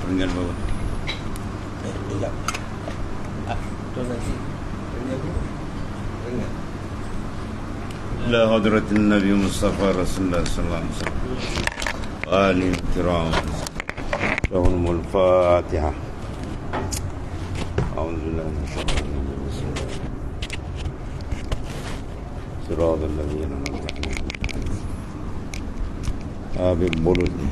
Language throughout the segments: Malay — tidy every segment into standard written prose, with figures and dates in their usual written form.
Dengan bawah. Sekejap. Tu nanti ringan. إلى حضرة النبي مصطفى رسول الله صلى الله عليه وسلم آله الكرام لهم الفاتحة. أعوذ بالله من الشيطان الرجيم. بسم الله. صراط الذين أنعمت عليهم. Habib Bulut ni.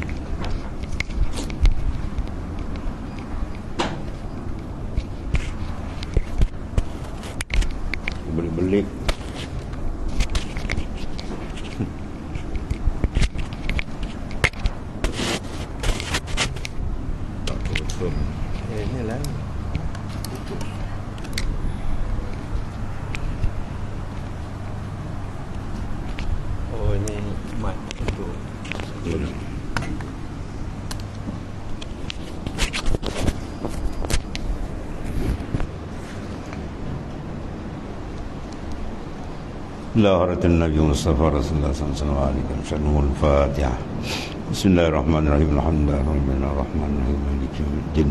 Belik-belik. Tak betul. Ini lah. Oh, ini mat untuk Betul. لا النبي مصطفى رسول الله صلى الله عليه وسلم الفاتحة. بسم الله الرحمن الرحيم. الحمد لله رب العالمين الرحمن الرحيم مالك يوم الدين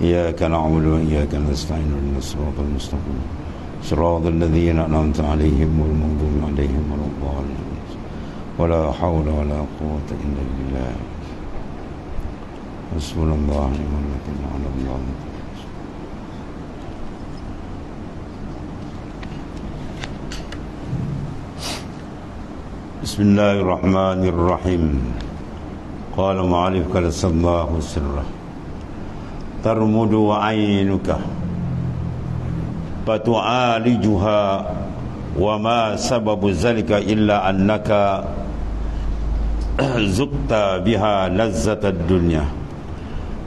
إياك نعبد وإياك نستعين اهدنا الصراط المستقيم صراط الذين أنعمت عليهم غير المغضوب عليهم ولا الضالين ولا حول ولا قوة إلا بالله حسبنا الله ونعم الوكيل على الله. بسم الله الرحمن الرحيم. قال معالف قدس الله سره ترمد عينك فتعالجها وما سبب ذلك إلا أنك زقت بها لذة الدنيا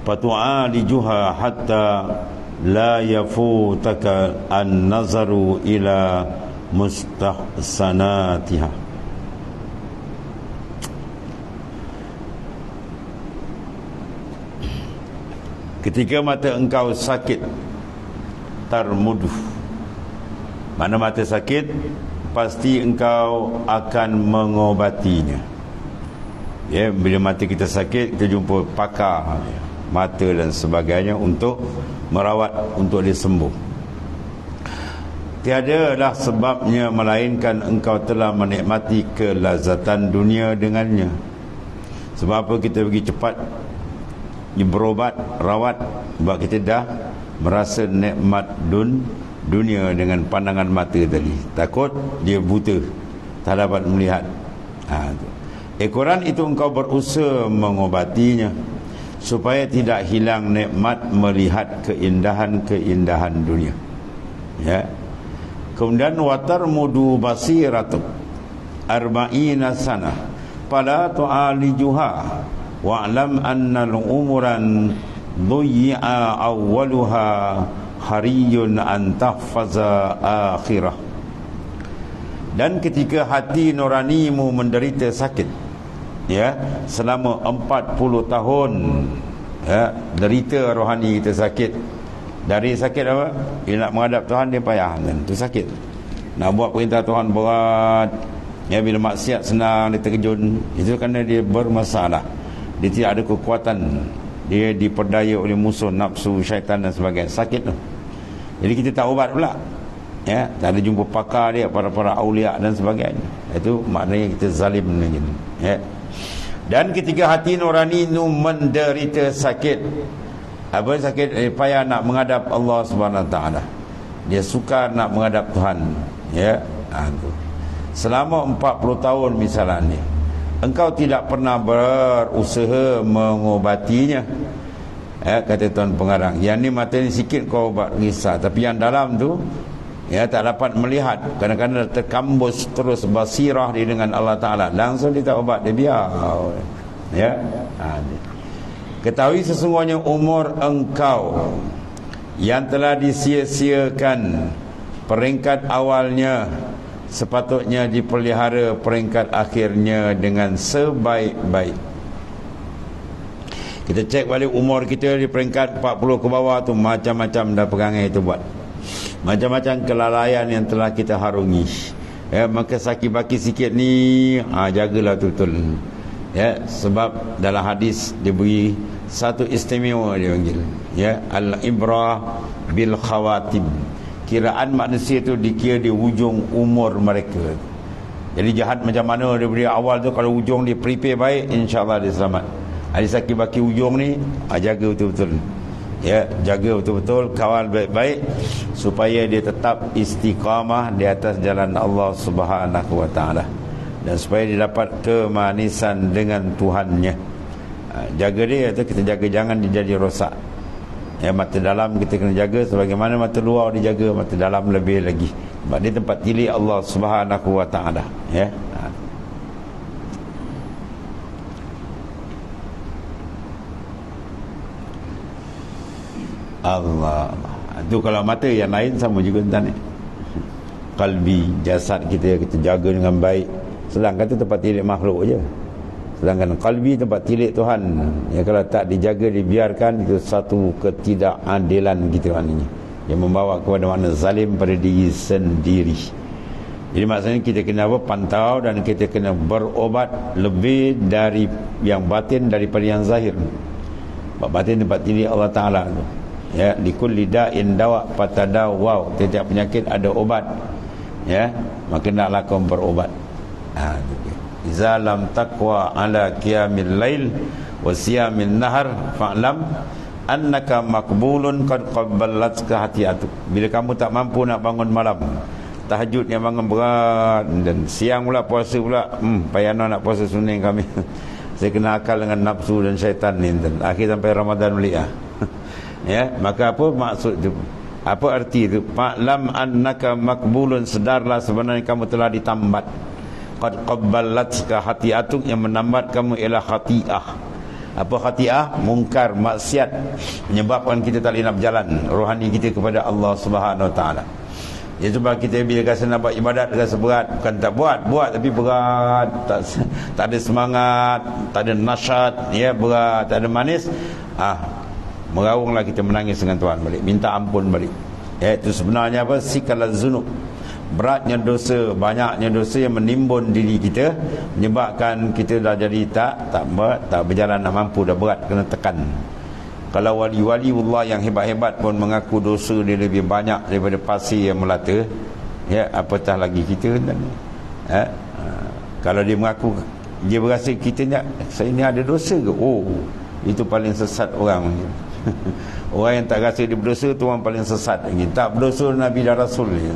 فتعالجها حتى لا يفوتك النظر إلى مستحسناتها. Ketika mata engkau sakit, tarmudu, mana mata sakit, pasti engkau akan mengobatinya. Ya, bila mata kita sakit, kita jumpa pakar mata dan sebagainya untuk merawat, untuk disembuh. Tiadalah sebabnya melainkan engkau telah menikmati kelazatan dunia dengannya. Sebab apa kita pergi cepat berobat, rawat, sebab kita dah merasa nikmat dunia dengan pandangan mata tadi. Takut dia buta, tak dapat melihat. Quran itu engkau berusaha mengobatinya supaya tidak hilang nikmat melihat keindahan-keindahan dunia. Ya. Kemudian watar mudu basiratu arba'ina sana fala tu'alijuha wa'lam anna al-umuran dhuyya awwaluha hariyun an tahfaza akhirah. Dan ketika hati nuranimu menderita sakit, ya, selama 40 tahun, ya, derita rohani kita sakit. Dari sakit apa? Dia nak menghadap Tuhan, dia payah kan? Itu sakit. Nak buat perintah Tuhan berat. Ya, bila maksiat senang, dia terkejun. Itu kerana dia bermasalah. Dia tidak ada kekuatan, dia diperdaya oleh musuh nafsu, syaitan dan sebagainya. Sakit tu. Jadi kita tak ubat pula, ya, tak ada jumpa pakar dia, para aulia dan sebagainya. Itu maknanya kita zalim lagi, ya. Dan ketika hati nurani itu menderita sakit, apa sakit? Payah nak menghadap Allah Subhanahu Wa Taala. Dia sukar nak menghadap Tuhan, ya. Selama 40 tahun misalnya, engkau tidak pernah berusaha mengobatinya. Kata Tuan Pengarang, yang ni mata ni sikit kau ubat risau, tapi yang dalam tu, ya, tak dapat melihat. Kadang-kadang terkambus terus basirah dia dengan Allah Ta'ala. Langsung dia tak ubat, dia biar. Ya. Ketahui sesungguhnya umur engkau yang telah disia-siakan peringkat awalnya sepatutnya dipelihara peringkat akhirnya dengan sebaik-baik. Kita cek balik umur kita di peringkat 40 ke bawah tu, macam-macam dah perangai itu buat, macam-macam kelalaian yang telah kita harungi. Ya, maka sakit baki sikit ni, jagalah betul-betul. Ya, sebab dalam hadis diberi satu istimewa, dia panggil, ya, al-ibrah bil khawatim. Kiraan manusia tu dikira di hujung umur mereka. Jadi jahat macam mana daripada awal tu, kalau hujung dia prepare baik, insya-Allah dia selamat. Ada sakit baki hujung ni, jaga betul-betul. Ya, jaga betul-betul, kawal baik-baik supaya dia tetap istiqamah di atas jalan Allah Subhanahu wa taala, dan supaya dia dapat kemanisan dengan Tuhannya. Jaga dia, atau kita jaga jangan dia jadi rosak. Ya, mata dalam kita kena jaga sebagaimana mata luar dijaga, mata dalam lebih lagi. Sebab dia tempat tilik Allah Subhanahu wa taala, ya. Allah. Itu kalau mata, yang lain sama juga tuan ni. Kalbi, jasad kita jaga dengan baik. Sedangkan tu tempat tilik makhluk je. Sedangkan kalbi tempat tilik Tuhan. Ya, kalau tak dijaga, dibiarkan, itu satu ketidakadilan gitu maknanya, yang membawa kepada makna zalim pada diri sendiri. Jadi maksudnya kita kena pantau, dan kita kena berobat lebih dari yang batin daripada yang zahir. Sebab batin tempat tilik Allah Ta'ala tu. Ya, likulli da'in dawa patadawaw. Setiap penyakit ada obat. Ya, maka naklah kau berobat. Iza lam taqwa ala qiyamil lail wa siyamil nahar fa'lam annaka maqbulun qad qabbalatka hatiatuk. Bila kamu tak mampu nak bangun malam, tahajud yang bangun berat, dan siang pula puasa pula, payana nak puasa sunnah kami. Saya kena akal dengan nafsu dan syaitan ni, dan akhir sampai Ramadan balik ya, maka apa maksud tu? Apa arti itu? Fa'lam annaka maqbulun, sedarlah sebenarnya kamu telah ditambat. Qad qabbalatka hatiatuk, yang menambat kamu ialah khati'ah. Apa khati'ah? Mungkar, maksiat, menyebabkan kita tak boleh nak berjalan rohani kita kepada Allah Subhanahu wa taala. Ya, sebab kita bila rasa nak buat ibadat rasa berat, bukan tak buat tapi berat, tak ada semangat, tak ada nasyat, ya, berat, tak ada manis. Meraunglah kita, menangis dengan Tuhan balik, minta ampun balik. Ya, itu sebenarnya apa? Sikalaz zunub, beratnya dosa, banyaknya dosa yang menimbun diri kita, menyebabkan kita dah jadi tak berjalan, nak mampu, dah berat, kena tekan. Kalau wali-wali Allah yang hebat-hebat pun mengaku dosa dia lebih banyak daripada pasir yang melata, ya, apatah lagi kita. Kalau dia mengaku, dia berasa kita ni, saya ni ada dosa ke? Oh, itu paling sesat orang. Orang yang tak rasa dia berdosa tu orang paling sesat lagi. Tak berdosa Nabi dan Rasul ni,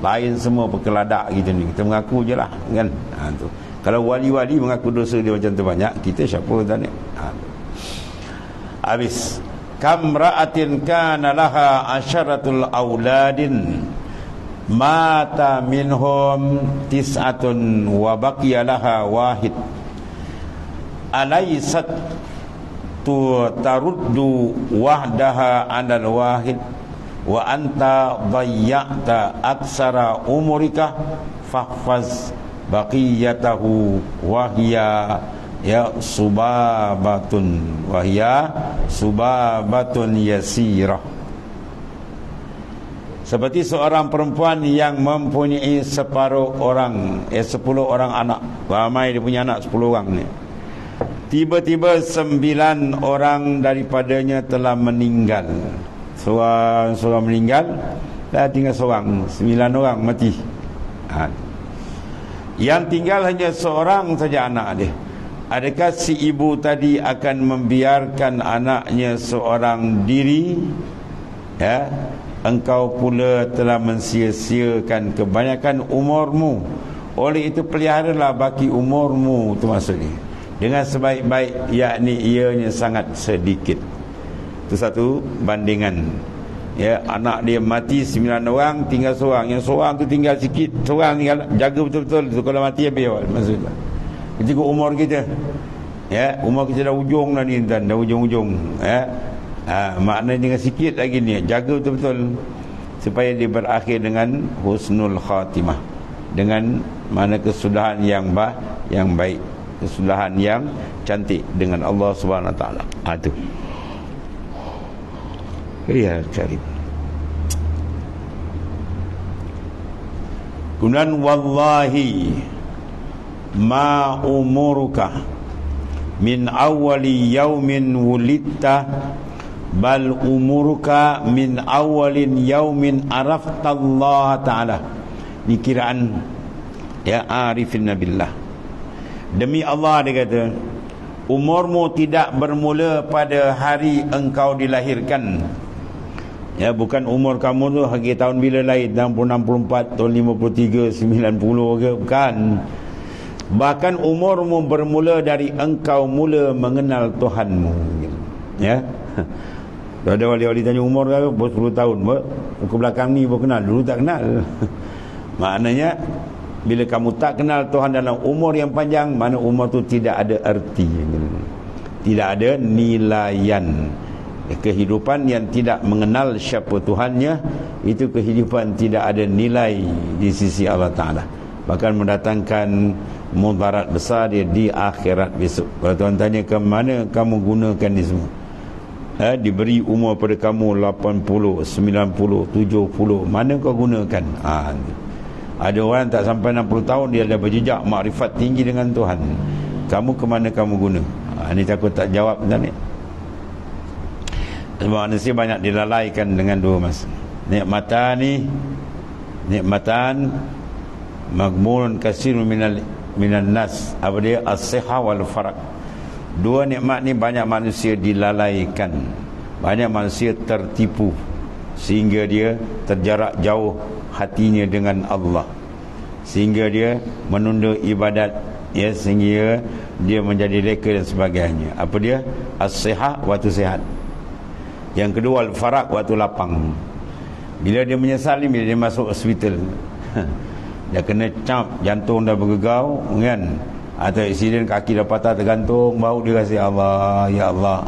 lain semua pekeladak gitu ni. Kita mengaku je lah, kan? Tu. Kalau wali-wali mengaku dosa dia macam tu banyak, kita siapa tuan ni? Habis. Kam ra'atin kana laha asyaratul auladin mata minhum tis'atun wa baqiya laha wahid. Alaysat tu taruddu wahdaha 'alal wahid wa anta dhayya'ta aksara umurika fahfaz baqiyatahu wahya ya subabatun yasirah. Seperti seorang perempuan yang mempunyai 10 orang anak. Ramai dia punya anak 10 orang ni. Tiba-tiba 9 orang daripadanya telah meninggal. Seorang meninggal, dah tinggal seorang, 9 orang mati. Yang tinggal hanya seorang saja anak dia. Adakah si ibu tadi akan membiarkan anaknya seorang diri? Ya, engkau pula telah mensia-siakan kebanyakan umurmu. Oleh itu peliharalah baki umurmu, itu maksudnya, dengan sebaik-baik, yakni ianya sangat sedikit. Itu satu bandingan. Ya, anak dia mati 9 orang, tinggal seorang. Yang seorang tu tinggal sikit, seorang tinggal, jaga betul-betul. So, kalau mati habis maksudnya. Ketika umur kita, ya, umur kita dah ujung dah ni, dah ujung-ujung, ya. Maknanya tinggal sikit lagi ni, jaga betul-betul supaya dia berakhir dengan husnul khatimah, dengan mana kesudahan yang baik, kesudahan yang cantik dengan Allah Subhanahu Wa Taala. Itu. Ya Karim. Kemudian wallahi ma umuruka min awwali yaumin wulidta bal umuruka min awwalin yaumin araftallaha ta'ala. Ni kiraan ya arifin billah. Demi Allah, dia kata, umurmu tidak bermula pada hari engkau dilahirkan. Ya, bukan umur kamu tu hari tahun bila lahir, 64, tahun 53, 90 ke, bukan. Bahkan umurmu bermula dari engkau mula mengenal Tuhanmu. Ya. Ada wali-wali tanya umur ke 10 tahun, ke belakang ni baru kenal, dulu tak kenal. Maknanya bila kamu tak kenal Tuhan dalam umur yang panjang, mana umur tu tidak ada arti, tidak ada nilaian. Kehidupan yang tidak mengenal siapa Tuhannya, itu kehidupan tidak ada nilai di sisi Allah Ta'ala, bahkan mendatangkan mudarat besar dia di akhirat besok. Kalau Tuhan tanya ke mana kamu gunakan ni semua, diberi umur pada kamu 80, 90, 70, mana kau gunakan? Ada orang tak sampai 60 tahun dia dah berjejak makrifat tinggi dengan Tuhan. Kamu ke mana kamu guna? Ini takut tak jawab tadi. Sebab manusia banyak dilalaikan dengan dua masa. Nikmatan maghmurun kasirun minan nas. Apa dia? As-sihah wal faraq. Dua nikmat ni banyak manusia dilalaikan, banyak manusia tertipu, sehingga dia terjarak jauh hatinya dengan Allah, sehingga dia menunda ibadat, ya, sehingga dia menjadi leka dan sebagainya. Apa dia? As-sihah, waktu sihat. Yang kedua al-faraq, waktu lapang. Bila dia menyesal ni, bila dia masuk hospital, dia kena cap, jantung dah bergegau kan, atau insiden kaki dah patah tergantung, baru dia rasa Allah, ya Allah,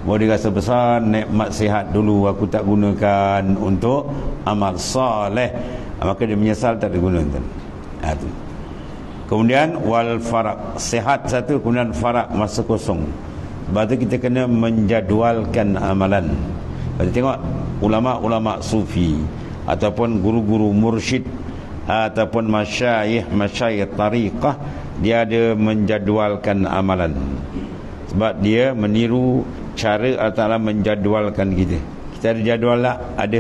baru dia rasa besar nikmat sihat dulu aku tak gunakan untuk amal soleh, maka dia menyesal tak digunakan. Kemudian wal faraq, sihat satu, kemudian faraq, masa kosong. Sebab tu kita kena menjadualkan amalan. Kita tengok ulama-ulama sufi ataupun guru-guru mursyid ataupun masyayikh tariqah, dia ada menjadualkan amalan. Sebab dia meniru cara Allah Ta'ala menjadualkan kita. Kita ada jadual tak? Ada.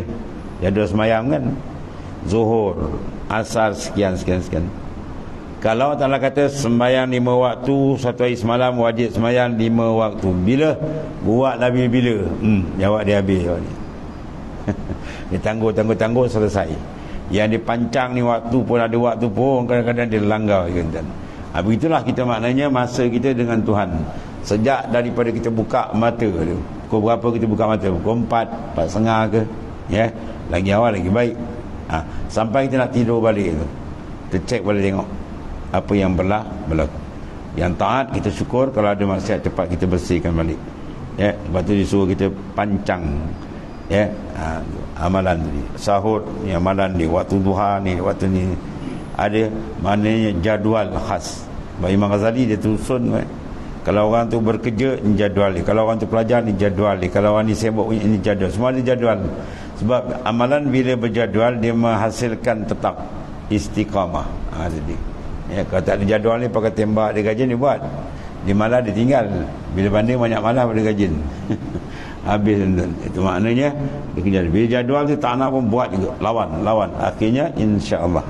Jadual semayang kan, zuhur, asar, sekian. Kalau Allah Ta'ala kata sembahyang 5 waktu, satu hari semalam wajib sembahyang 5 waktu, bila? Buat Nabi bila? Jawab dia habis. Dia tangguh selesai. Yang dipancang ni waktu pun ada waktu pun kadang-kadang dia langgar. Begitulah kita, maknanya masa kita dengan Tuhan. Sejak daripada kita buka mata tu, pukul berapa kita buka mata? Pukul 4, 4.30 ke, ya, lagi awal lagi baik. Sampai kita nak tidur balik tu, kita cek balik, tengok apa yang berlaku. Yang taat kita syukur, kalau ada maksiat cepat kita bersihkan balik, ya. Lepas tu disuruh kita pancang, ya, amalan tadi, sahur ni, amalan ni, waktu duha ni, waktu ni, ada maknanya jadual khas. Imam Ghazali dia susun, kalau orang tu bekerja ni jadual dia, kalau orang tu pelajar ni jadual dia, kalau orang ni sibuk ni jadual, semua dia jadual. Sebab amalan bila berjadual dia menghasilkan tetap istiqamah. Jadi, ya, kalau tak ada jadual ni pakai tembak dia gajin dia buat, dia malah dia tinggal, bila banding banyak malah pada gajin. Habis. Itu maknanya dia kejar. Bila jadual tu tak nak pun buat juga, lawan, akhirnya insya-Allah.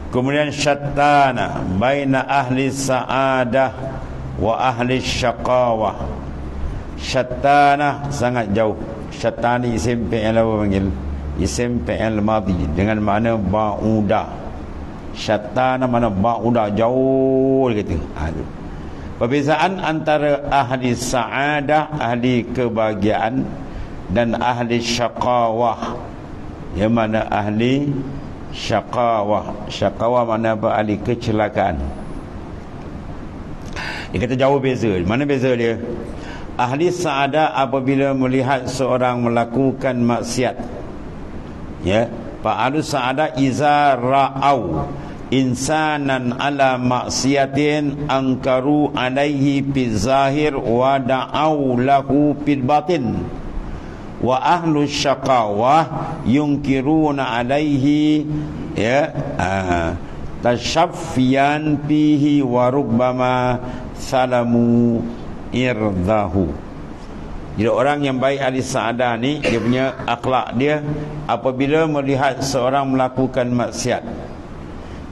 Kemudian syattana baina ahli sa'adah wa ahli syaqawah. Syattana sangat jauh. Syattani isim fi'il apa panggil? Isim fi'il madhi dengan makna ba'uda. Syattana mana ba'uda, jauh gitu. Perbezaan antara ahli sa'adah, ahli kebahagiaan, dan ahli syaqawah, yang mana ahli syaqawah. Syaqawah mana apa? Ahli kecelakaan. Dia kata jauh beza. Mana beza dia? Ahli sa'adah apabila melihat seorang melakukan maksiat, ya, fa'alu sa'adah iza ra'au insanan ala maksiatin angkaru alaihi fi zahir wa da'au lahu fil batin wa ahlu syaqawah yunkiruna alaihi ya tashaffiyan fihi wa rubbama salamu irdahu. Jadi orang yang baik ahli sa'adah ni, dia punya akhlak dia, apabila melihat seorang melakukan maksiat,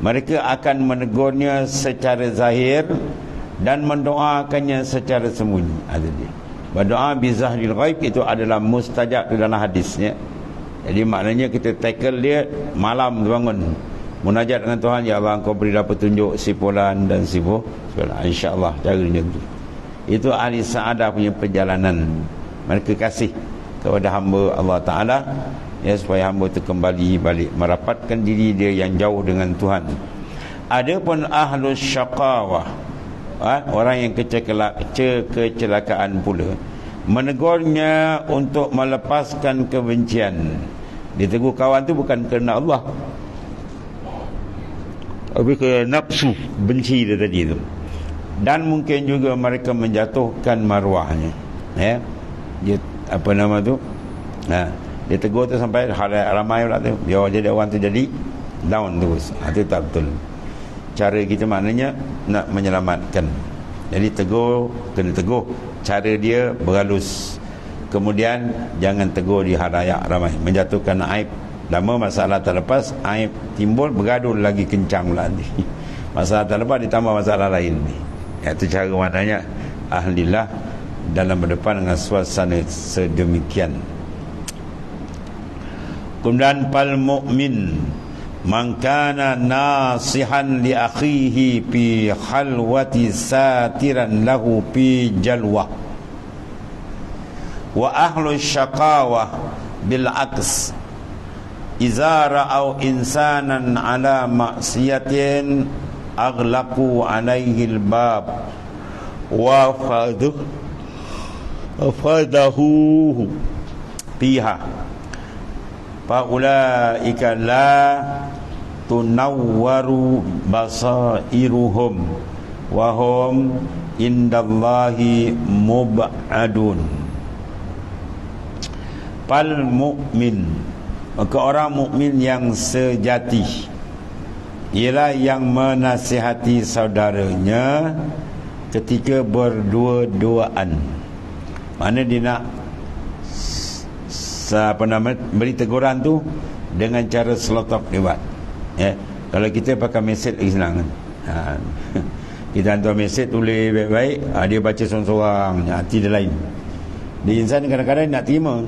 mereka akan menegurnya secara zahir dan mendoakannya secara sembunyi. Ada dia berdoa bizahril ghaib, itu adalah mustajab dalam hadisnya. Jadi maknanya kita tackle dia malam bangun munajat dengan Tuhan, ya Allah kau berilah petunjuk si fulan dan si fulan, insya-Allah cara macam tu. Itu ahli sa'adah punya perjalanan. Mereka kasih kepada hamba Allah Ta'ala, ya, supaya hamba itu kembali balik merapatkan diri dia yang jauh dengan Tuhan. Adapun ahlus syaqawah, orang yang kecelakaan pula, menegurnya untuk melepaskan kebencian. Ditegur kawan tu bukan kerana Allah, tapi kerana nafsu benci dia tadi tu. Dan mungkin juga mereka menjatuhkan maruahnya, ya. Dia apa nama tu, dia tegur tu sampai ramai pula tu, biar jadi orang tu jadi down terus. Itu tak betul. Cara kita maknanya nak menyelamatkan. Jadi tegur, kena tegur, cara dia berhalus. Kemudian jangan tegur di halayak ramai, menjatuhkan aib. Lama masalah terlepas, aib timbul, bergaduh lagi kencang pula nanti. Masalah terlepas ditambah masalah lain ni. Itu cara maknanya ahlillah dalam berdepan dengan suasana sedemikian. Kemudian pal mu'min man kana nasihan li akhihi fi khalwati satiran lahu fi jalwa, wa ahlu syaqawah bil aks iza ra'au insanan ala maksiatin aghlaqu alaihi al-bab wa fadahu fiha fa ulaika la tunawwaru basairuhum wa hum indallahi mub'adun. Pal mu'min, maka orang mukmin yang sejati ialah yang menasihati saudaranya ketika berdua-duaan. Mana dia nak beri teguran tu dengan cara selotop lewat, ya. Kalau kita pakai mesej lagi senang kan? Kita hantar mesej, tulis baik-baik, dia baca seorang-seorang, hati dia lain. Dia insan kadang-kadang nak terima,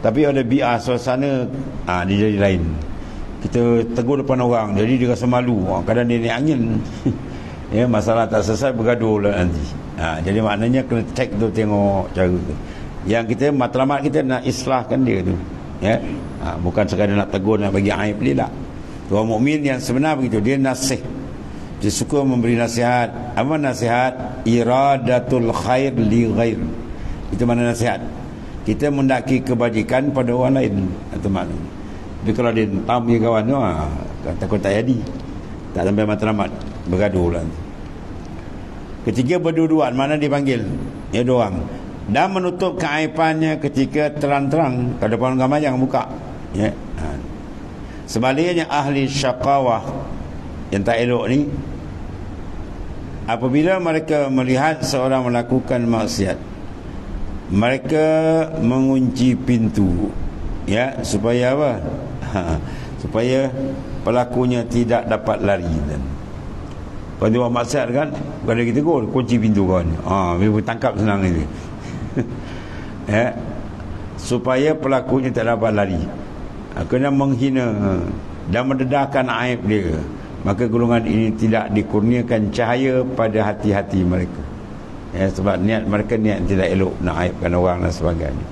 tapi ada biar suasana, dia jadi lain. Kita tegur depan orang, jadi dia rasa malu, kadang dia naik angin. Ya, masalah tak selesai, bergaduh lah nanti. Jadi maknanya kena check tu, tengok cara tu. Yang kita, matlamat kita nak islahkan dia tu, ya. Bukan sekadar nak tegur, nak bagi aib dia tak. Orang mukmin yang sebenar begitu, dia nasih, dia suka memberi nasihat. Apa nasihat? Iradatul khair li ghair. Itu mana nasihat? Kita mendaki kebajikan pada orang lain, itu maknanya. Tapi kalau dia tam dia kawan tu, takut tak jadi, tak sampai matlamat, bergaduh lah. Ketika berdua-duaan, mana dipanggil? Ya, dua orang. Dan menutup keaibannya ketika terang-terang, kalau depan ramai jangan buka, ya. Sebaliknya ahli syaqawah yang tak elok ni, apabila mereka melihat seorang melakukan maksiat, mereka mengunci pintu, ya, supaya apa? Supaya pelakunya tidak dapat lari. Dan kalau dia buat maksiat kan, kalau kita kunci pintu kawan, bila tangkap senang itu. Ya, supaya pelakunya tak dapat lari, kena menghina dan mendedahkan aib dia, maka golongan ini tidak dikurniakan cahaya pada hati-hati mereka, ya, sebab niat mereka niat tidak elok, nak aibkan orang dan sebagainya.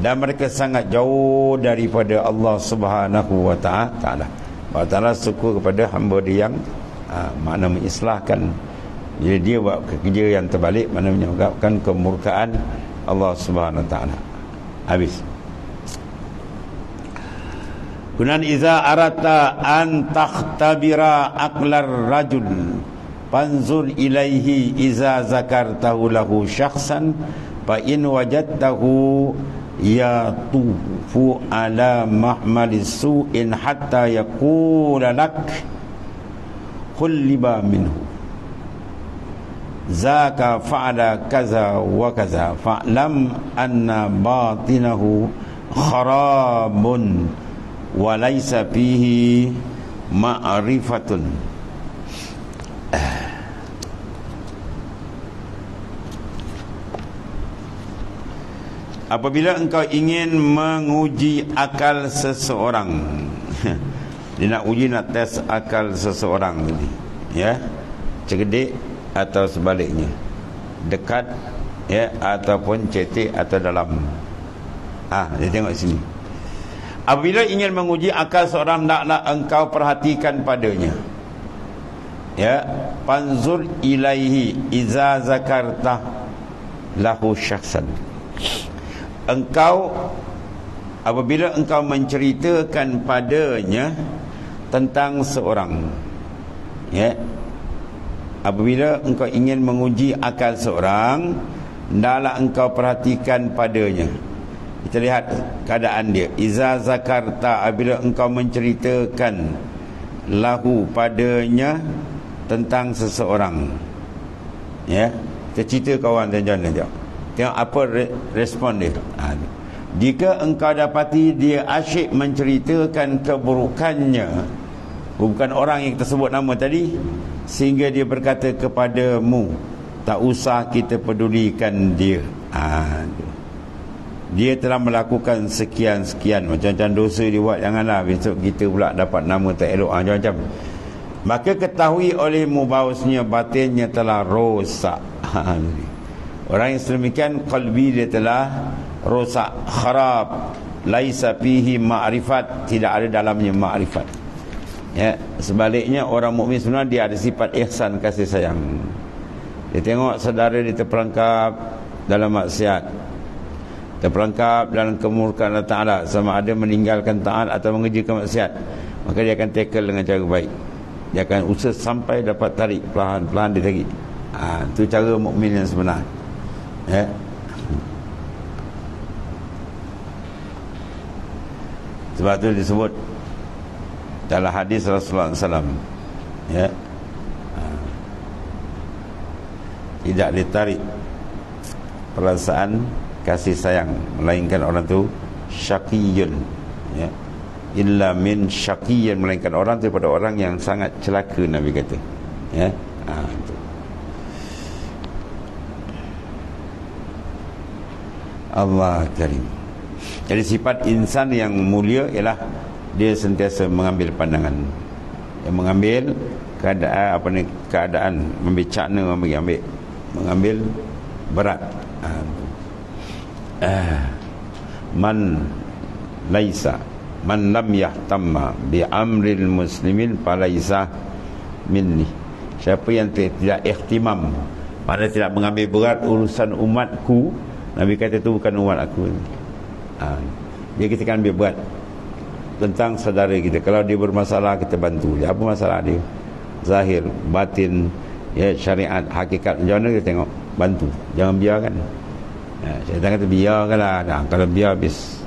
Dan mereka sangat jauh daripada Allah Subhanahu wa ta'ala. Allah Ta'ala suka kepada hamba dia yang makna mengislahkan. Jadi dia buat kerja yang terbalik, makna menyebabkan kemurkaan Allah Subhanahu wa ta'ala. Habis. Kemudian iza arata an takhtabira aqlar rajul fanzur ilaihi iza zakartahu lahu syakhsan fa in wajadtahu yatufu ala mahmali su'in hatta yaqula lak khulliba minhu zaka fa'ala kaza wa kaza fa'lam anna batinahu kharabun wa laysa fihi ma'rifatun. Apabila engkau ingin menguji akal seseorang, dia nak uji, nak tes akal seseorang tadi, ya, cerdik atau sebaliknya, dekat, ya, ataupun cetek atau dalam. Dia tengok sini. Apabila ingin menguji akal seorang, hendaklah engkau perhatikan padanya, ya, panzur ilaihi iza zakarta lahu syakhsan. Engkau, apabila engkau menceritakan padanya tentang seorang, ya, apabila engkau ingin menguji akal seorang, hendaklah engkau perhatikan padanya. Kita lihat keadaan dia. Iza zakarta, apabila engkau menceritakan lahu padanya tentang seseorang, ya, kita cerita kawan tuan-tuan, tengok apa respon dia. Jika engkau dapati dia asyik menceritakan keburukannya, bukan orang yang kita sebut nama tadi, sehingga dia berkata kepadamu, tak usah kita pedulikan dia, dia telah melakukan sekian-sekian, macam-macam dosa dia buat, janganlah besok kita pula dapat nama tak elok, macam-macam. Maka ketahui olehmu bahawasanya batinnya telah rosak. Orang yang sedemikian qalbi dia telah rosak, kharab, laisa fihi ma'rifat, tidak ada dalamnya ma'rifat, ya. Sebaliknya orang mukmin sebenarnya dia ada sifat ihsan, kasih sayang. Dia tengok saudara dia terperangkap dalam maksiat, terperangkap dalam kemurkaan Allah Ta'ala, sama ada meninggalkan taat atau mengerjakan maksiat, maka dia akan tackle dengan cara baik. Dia akan usaha sampai dapat tarik, perlahan-perlahan dia tarik. Itu cara mukmin yang sebenar, ya. Sebab itu disebut dalam hadis Rasulullah SAW, ya, tidak ditarik perasaan kasih sayang, melainkan orang tu syaqiyun, ya, illa min syaqiyyan, melainkan orang tu daripada orang yang sangat celaka, Nabi kata, ya. Itu. Allah Karim. Jadi sifat insan yang mulia ialah dia sentiasa mengambil pandangan, yang mengambil keadaan, keadaan membicakna, mengambil berat. Man lam yahtamma bi amril muslimin falaisa minni. Siapa yang tidak ihtimam, pada tidak mengambil berat urusan umatku, Nabi kata itu bukan umat aku. Dia kita kan ambil berat tentang saudara kita. Kalau dia bermasalah, kita bantu dia. Apa masalah dia? Zahir, batin, ya, syariat, hakikat, macam mana kita tengok, bantu. Jangan biarkan. Syaitan kata biarkanlah. Kalau biar habis.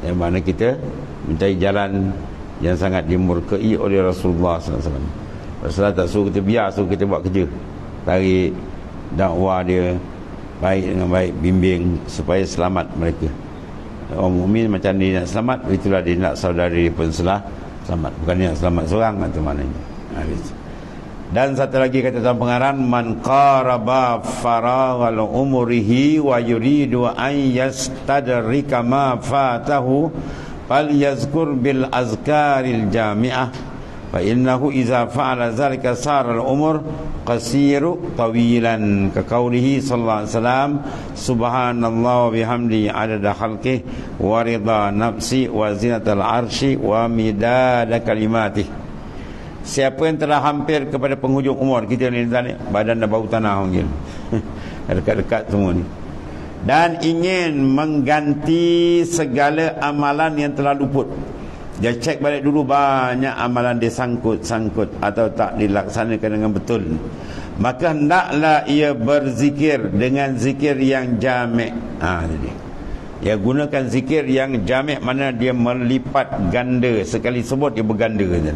Yang mana kita mencari jalan yang sangat dimurkai oleh Rasulullah SAW. Rasulullah tak suruh kita biar, suruh kita buat kerja. Tarik dakwah dia baik dengan baik, bimbing supaya selamat mereka. Orang mukmin macam dia nak selamat, itulah dia nak saudara dia pun selamat. Bukan dia nak selamat seorang, atau maknanya. Dan satu lagi kata dalam pengarang, man qaraba faraghal umrihi wa yuridu an yastadrika ma fatahu fal yazkur bil azkaril jami'ah fa innahu iza fa'ala zalika sara al umur qasiru tawilan, ka qaulihi sallallahu alaihi wasallam, subhanallah wa bihamdi adada khalqih wa ridha nafsi wa zinatal arsy wa midada kalimatih. Siapa yang telah hampir kepada penghujung umur, kita ni badan dah bau tanah panggil dekat-dekat semua ni, dan ingin mengganti segala amalan yang telah luput, dia cek balik dulu banyak amalan dia sangkut atau tak dilaksanakan dengan betul, maka hendaklah ia berzikir dengan zikir yang jami'. Jadi Ya, gunakan zikir yang jami', mana dia melipat ganda, sekali sebut dia berganda kan.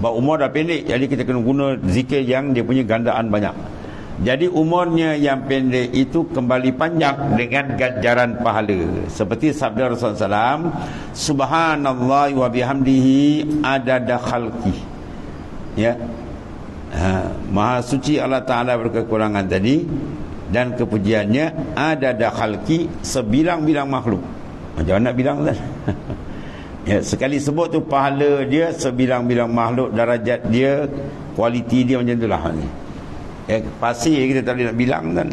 Sebab umur dah pendek, jadi kita kena guna zikir yang dia punya gandaan banyak. Jadi umurnya yang pendek itu kembali panjang dengan ganjaran pahala. Seperti sabda Rasulullah SAW, Subhanallah wa bihamdihi adada khalqi. Ya, Maha suci Allah Ta'ala berkekurangan tadi, dan kepujiannya adada khalqi, sebilang-bilang makhluk. Macam mana nak bilang kan? Ya, sekali sebut tu pahala dia sebilang-bilang makhluk, darajat dia, kualiti dia macam itulah ni. Ya, pasir kita tak boleh nak bilang kan.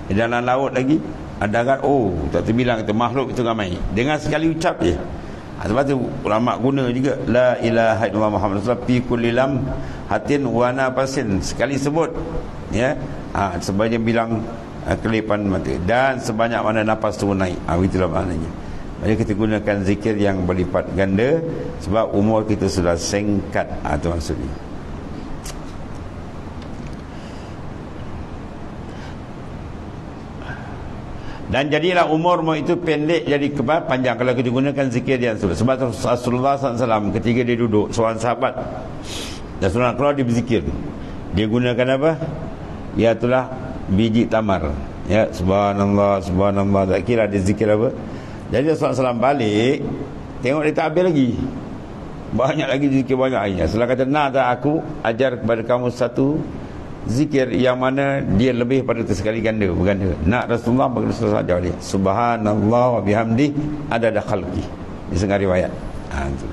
Dalam laut lagi ada kan, oh tak terbilang, itu makhluk itu ramai dengan sekali ucap je. Sebab tu ulama guna juga la ilaha illallah Muhammad Rasulullah fi kulli lam hatin wa nafasin, sekali sebut ya, sebanyak bilang kelipan mata dan sebanyak mana nafas tu naik. Itulah maknanya. Jadi kita gunakan zikir yang berlipat ganda sebab umur kita sudah singkat. Itu maksudnya. Dan jadilah umurmu itu pendek jadi panjang kalau kita gunakan zikir yang sudah. Sebab Rasulullah SAW ketika dia duduk, seorang sahabat Rasulullah keluar, dia berzikir. Dia gunakan apa? Ya, itulah biji tamar. Ya, subhanallah, subhanallah. Tak kira dia zikir apa. Jadi Rasulullah SAW balik, tengok dia tak habis lagi. Banyak lagi zikir, banyak akhirnya. Rasulullah kata, nak tak aku ajar kepada kamu satu zikir yang mana dia lebih pada itu sekali ganda, berganda. Nak Rasulullah bagi Rasulullah jawab dia, Subhanallah wa bihamdi adada khalqi. Di setengah riwayat. Itu.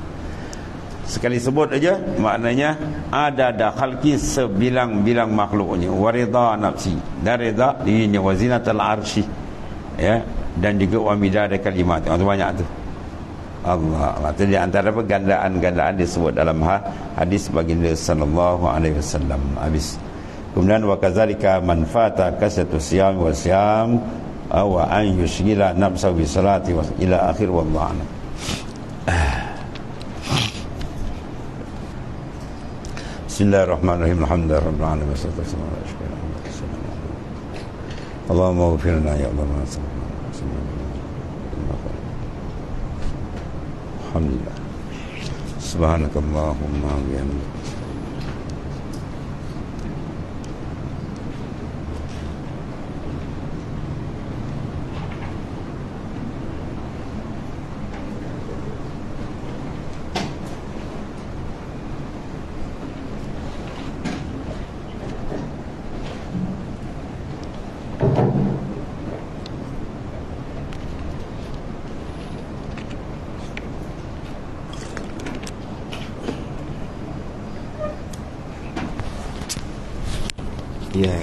Sekali sebut aja maknanya adada khalqi, sebilang-bilang makhluknya, wa ridha nafsi, dan ridha dirinya, wa zinatal arsy, ya, dan juga wa midada kalimat. Itu banyak tu. Allah. Itu di antara gandaan-gandaan disebut dalam hadis baginda sallallahu alaihi wasallam. Habis. Kemudian wa kadzalika man fata kasatu siyam wa siyam aw an yushghila nafsahu bi salati wa ila akhir wallahu a'lam. Bismillahirrahmanirrahim. Alhamdulillahirabbil alamin wassalatu wassalamu ala asyrafil anbiya'i. Allahumma ighfir lana ya Allah. Alhamdulillah. Subhanakallahumma wa bihamdika. Ya.